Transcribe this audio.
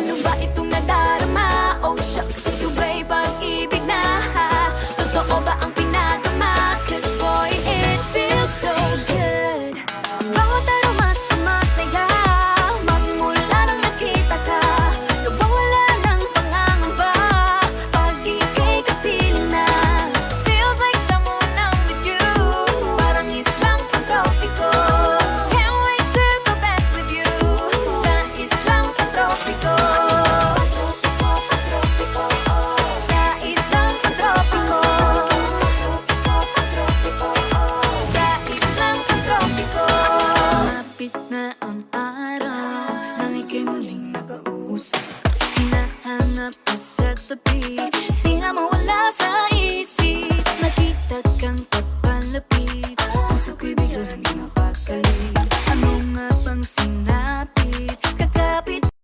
Ano ba itong nadarama? Oh shucks, ito ba'y pag-ibig na? Totoo ba ang pinagama? Cause boy, it feels so good. Bawat aroma sumasaya magmula nang nakita ka. Nawawala ng pangangamba pag ika'y kapiling na. Feels like someone I'm with you, parang islang pantropiko. Can't wait to go back with you sa islang pantropiko. Sa islang pantropiko. Sa islang pantropiko. Sumapit na ang araw nang ika'y muling nakausap. Hinahanap ka sa tabi, di na mawala sa isip. Nakita kang papalapit, puso ko'y bigla naging mapakali. Ano nga bang sinabi?